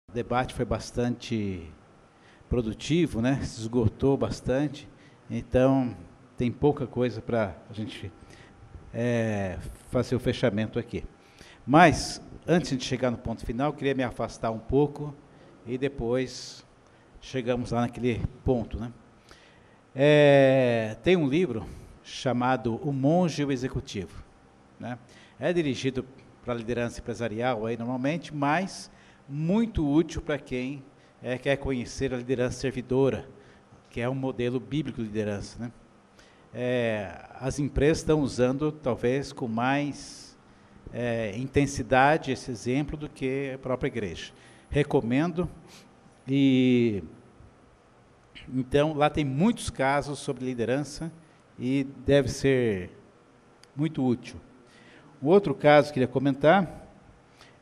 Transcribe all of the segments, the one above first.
O debate foi bastante produtivo, né? Se esgotou bastante, então tem pouca coisa para a gente fazer o fechamento aqui. Mas, antes de chegar no ponto final, eu queria me afastar um pouco e depois chegamos lá naquele ponto, né? Tem um livro chamado O Monge e o Executivo, né? É dirigido para a liderança empresarial aí normalmente, mas muito útil para quem quer conhecer a liderança servidora, que é um modelo bíblico de liderança, né? As empresas estão usando, talvez, com mais intensidade esse exemplo do que a própria igreja. Recomendo. E então, lá tem muitos casos sobre liderança e deve ser muito útil. O outro caso que eu queria comentar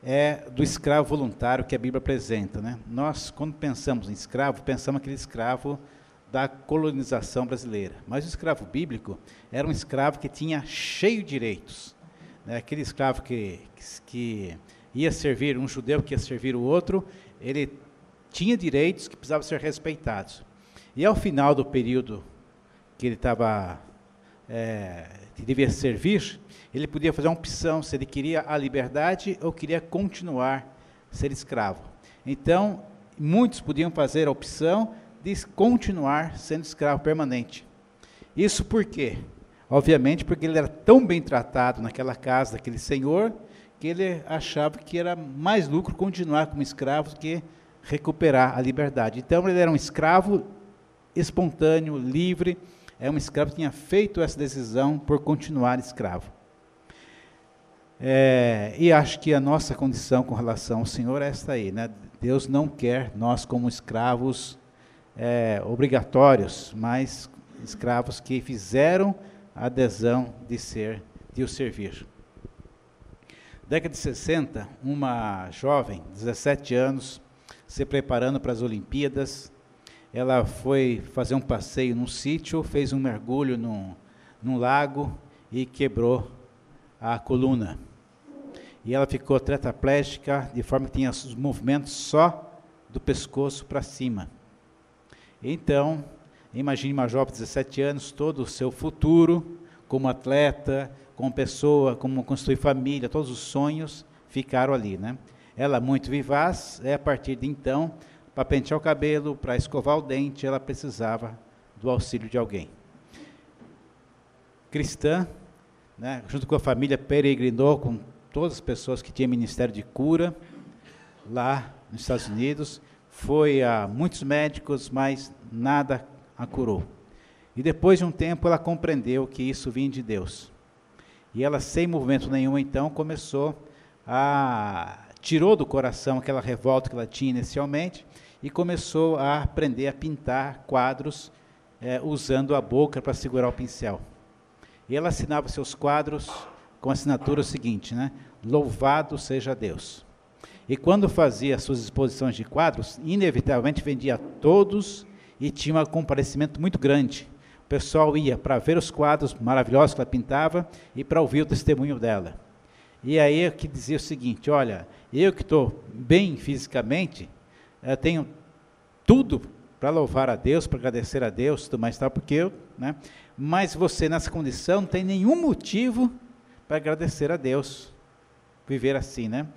é do escravo voluntário que a Bíblia apresenta, né? Nós, quando pensamos em escravo, pensamos aquele escravo da colonização brasileira. Mas o escravo bíblico era um escravo que tinha cheio de direitos, né? Aquele escravo que ia servir, um judeu que ia servir o outro, ele tinha direitos que precisavam ser respeitados. E ao final do período que ele estava, que devia servir, ele podia fazer uma opção se ele queria a liberdade ou queria continuar ser escravo. Então, muitos podiam fazer a opção de continuar sendo escravo permanente. Isso por quê? Obviamente porque ele era tão bem tratado naquela casa daquele senhor, que ele achava que era mais lucro continuar como escravo do que recuperar a liberdade. Então, ele era um escravo espontâneo, livre, é um escravo que tinha feito essa decisão por continuar escravo. E acho que a nossa condição com relação ao Senhor é esta aí, né? Deus não quer nós como escravos obrigatórios, mas escravos que fizeram a adesão de o servir. Década de 60, uma jovem, 17 anos, se preparando para as Olimpíadas, ela foi fazer um passeio num sítio, fez um mergulho num lago e quebrou a coluna. E ela ficou tetraplégica, de forma que tinha os movimentos só do pescoço para cima. Então, imagine uma jovem de 17 anos, todo o seu futuro, como atleta, como pessoa, como construir família, todos os sonhos ficaram ali, né? Ela muito vivaz, a partir de então, para pentear o cabelo, para escovar o dente, ela precisava do auxílio de alguém. Cristã, né, junto com a família, peregrinou com todas as pessoas que tinham ministério de cura, lá nos Estados Unidos, foi a muitos médicos, mas nada a curou. E depois de um tempo, ela compreendeu que isso vinha de Deus. E ela, sem movimento nenhum, então, tirou do coração aquela revolta que ela tinha inicialmente, e começou a aprender a pintar quadros, usando a boca para segurar o pincel. E ela assinava seus quadros com a assinatura seguinte, né? Louvado seja Deus. E quando fazia suas exposições de quadros, inevitavelmente vendia a todos e tinha um comparecimento muito grande. O pessoal ia para ver os quadros maravilhosos que ela pintava e para ouvir o testemunho dela. E aí eu que dizia o seguinte, olha, eu que estou bem fisicamente, eu tenho tudo para louvar a Deus, para agradecer a Deus, tudo mais tal, porque eu, né? Mas você nessa condição não tem nenhum motivo para agradecer a Deus, viver assim, né?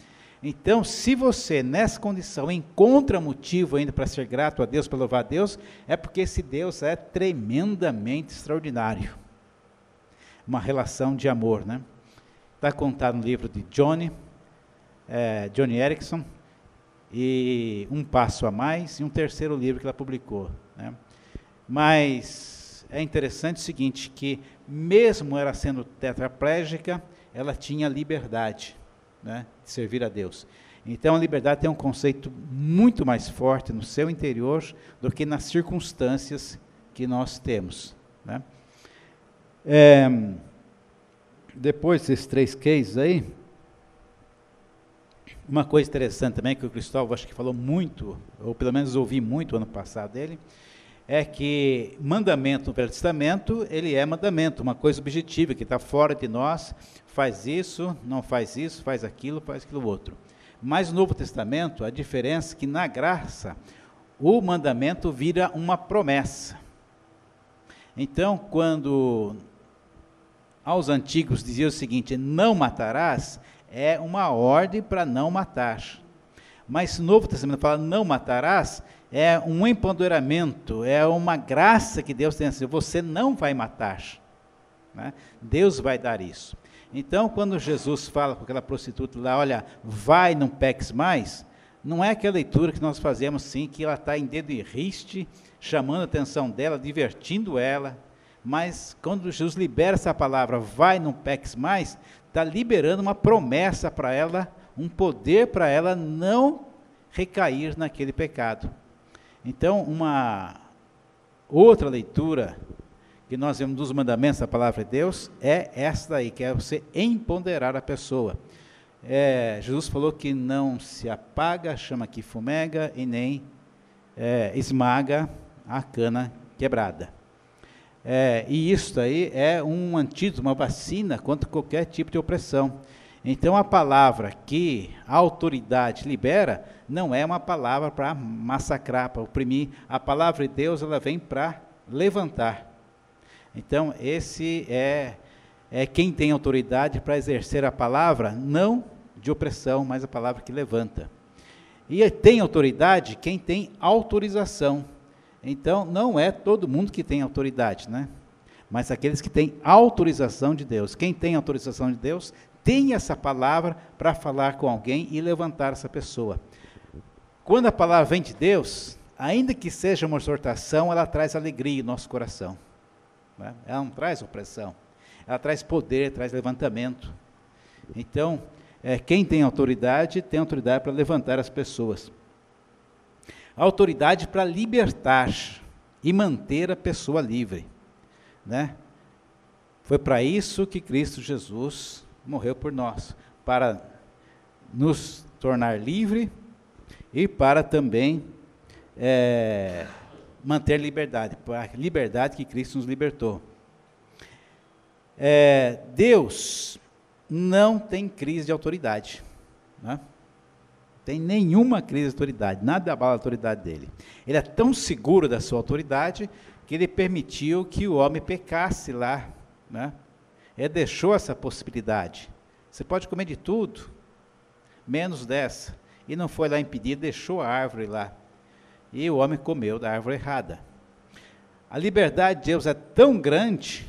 Então, se você nessa condição encontra motivo ainda para ser grato a Deus, para louvar a Deus, é porque esse Deus é tremendamente extraordinário. Uma relação de amor, né? Está contado no livro de Johnny Erickson, e Um Passo a Mais, e um terceiro livro que ela publicou, né? Mas é interessante o seguinte, que mesmo ela sendo tetraplégica, ela tinha liberdade, né, de servir a Deus. Então a liberdade tem um conceito muito mais forte no seu interior do que nas circunstâncias que nós temos, né? Depois desses 3 cases aí, uma coisa interessante também, que o Cristóvão acho que falou muito, ou pelo menos ouvi muito ano passado dele, é que mandamento no Velho Testamento, ele é mandamento, uma coisa objetiva, que está fora de nós, faz isso, não faz isso, faz aquilo outro. Mas no Novo Testamento, a diferença é que na graça, o mandamento vira uma promessa. Então, quando aos antigos dizia o seguinte, não matarás, é uma ordem para não matar. Mas no Novo Testamento fala, não matarás, é um empoderamento, é uma graça que Deus tem assim, você não vai matar. Né? Deus vai dar isso. Então, quando Jesus fala com aquela prostituta lá, olha, vai, não peques mais, não é aquela leitura que nós fazemos assim, que ela está em dedo em riste, chamando a atenção dela, divertindo ela, mas quando Jesus libera essa palavra, vai, não peques mais, está liberando uma promessa para ela, um poder para ela não recair naquele pecado. Então, uma outra leitura que nós vemos dos mandamentos da palavra de Deus é esta aí, que é você empoderar a pessoa. Jesus falou que não se apaga a chama que fumega e nem esmaga a cana quebrada. E isso aí é um antídoto, uma vacina contra qualquer tipo de opressão. Então a palavra que a autoridade libera não é uma palavra para massacrar, para oprimir. A palavra de Deus ela vem para levantar. Então esse é quem tem autoridade para exercer a palavra, não de opressão, mas a palavra que levanta. E tem autoridade quem tem autorização. Então, não é todo mundo que tem autoridade, né? Mas aqueles que têm autorização de Deus. Quem tem autorização de Deus, tem essa palavra para falar com alguém e levantar essa pessoa. Quando a palavra vem de Deus, ainda que seja uma exortação, ela traz alegria em nosso coração. Né? Ela não traz opressão. Ela traz poder, traz levantamento. Então, quem tem autoridade para levantar as pessoas. Autoridade para libertar e manter a pessoa livre, né? Foi para isso que Cristo Jesus morreu por nós, para nos tornar livre e para também manter liberdade, para a liberdade que Cristo nos libertou. Deus não tem crise de autoridade, né? Tem nenhuma crise de autoridade, nada abala a autoridade dele. Ele é tão seguro da sua autoridade que ele permitiu que o homem pecasse lá, né? Ele deixou essa possibilidade. Você pode comer de tudo, menos dessa. E não foi lá impedir, deixou a árvore lá. E o homem comeu da árvore errada. A liberdade de Deus é tão grande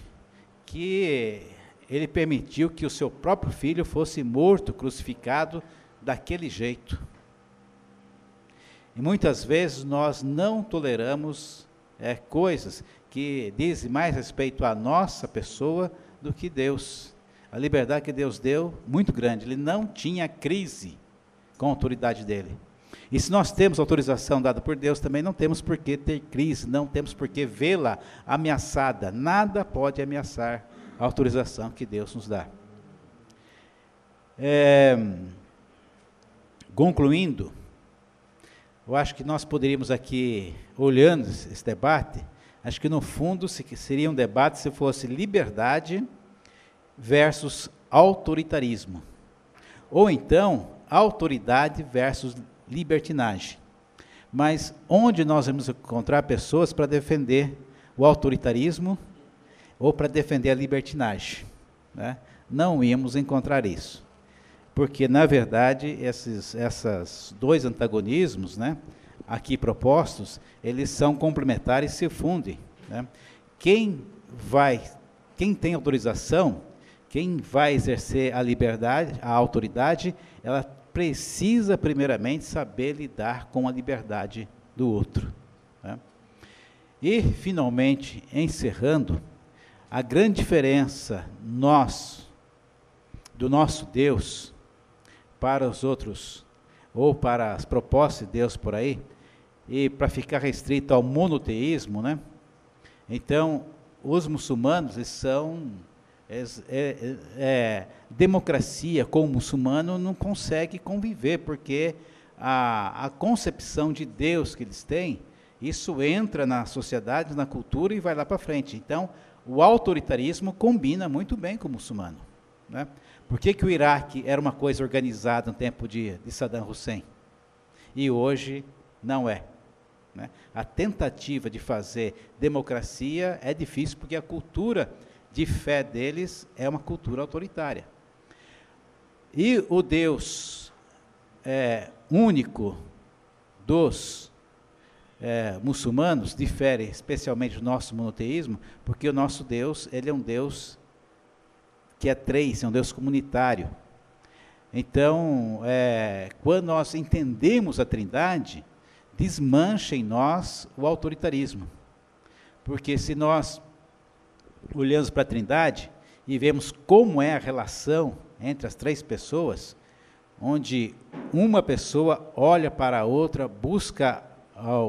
que ele permitiu que o seu próprio filho fosse morto, crucificado, daquele jeito. E muitas vezes nós não toleramos coisas que dizem mais respeito à nossa pessoa do que Deus. A liberdade que Deus deu, muito grande. Ele não tinha crise com a autoridade dele. E se nós temos autorização dada por Deus, também não temos por que ter crise, não temos por que vê-la ameaçada. Nada pode ameaçar a autorização que Deus nos dá. Concluindo, eu acho que nós poderíamos aqui, olhando esse debate, acho que no fundo seria um debate se fosse liberdade versus autoritarismo, ou então autoridade versus libertinagem. Mas onde nós vamos encontrar pessoas para defender o autoritarismo ou para defender a libertinagem, né? Não íamos encontrar isso. Porque, na verdade, esses dois antagonismos, né, aqui propostos, eles são complementares e se fundem, né? Quem tem autorização, quem vai exercer a liberdade, a autoridade, ela precisa, primeiramente, saber lidar com a liberdade do outro, né? E, finalmente, encerrando, a grande diferença do nosso Deus para os outros, ou para as propostas de Deus por aí, e para ficar restrito ao monoteísmo, né? Então, os muçulmanos, eles são, democracia com o muçulmano não consegue conviver, porque a concepção de Deus que eles têm, isso entra na sociedade, na cultura e vai lá para frente. Então, o autoritarismo combina muito bem com o muçulmano, né? Por que o Iraque era uma coisa organizada no tempo de Saddam Hussein e hoje não é? Né? A tentativa de fazer democracia é difícil porque a cultura de fé deles é uma cultura autoritária. E o Deus único dos muçulmanos difere especialmente do nosso monoteísmo, porque o nosso Deus, ele é um Deus que é três, é um Deus comunitário. Então, quando nós entendemos a Trindade, desmancha em nós o autoritarismo. Porque se nós olhamos para a Trindade e vemos como é a relação entre as três pessoas, onde uma pessoa olha para a outra, busca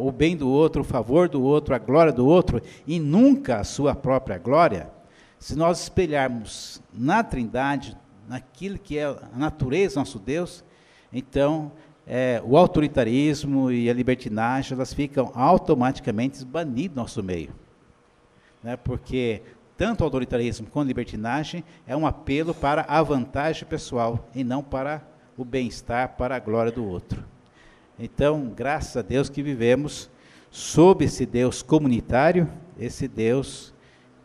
o bem do outro, o favor do outro, a glória do outro, e nunca a sua própria glória, se nós espelharmos na Trindade, naquilo que é a natureza do nosso Deus, então o autoritarismo e a libertinagem, elas ficam automaticamente banidas do nosso meio. Né? Porque tanto o autoritarismo quanto a libertinagem é um apelo para a vantagem pessoal e não para o bem-estar, para a glória do outro. Então, graças a Deus que vivemos sob esse Deus comunitário, esse Deus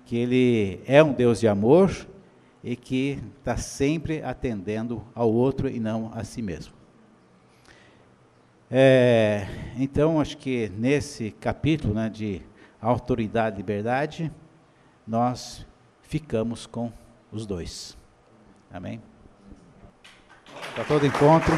que ele é um Deus de amor e que está sempre atendendo ao outro e não a si mesmo. Então, acho que nesse capítulo, né, de autoridade e liberdade, nós ficamos com os dois. Amém? Para todo encontro.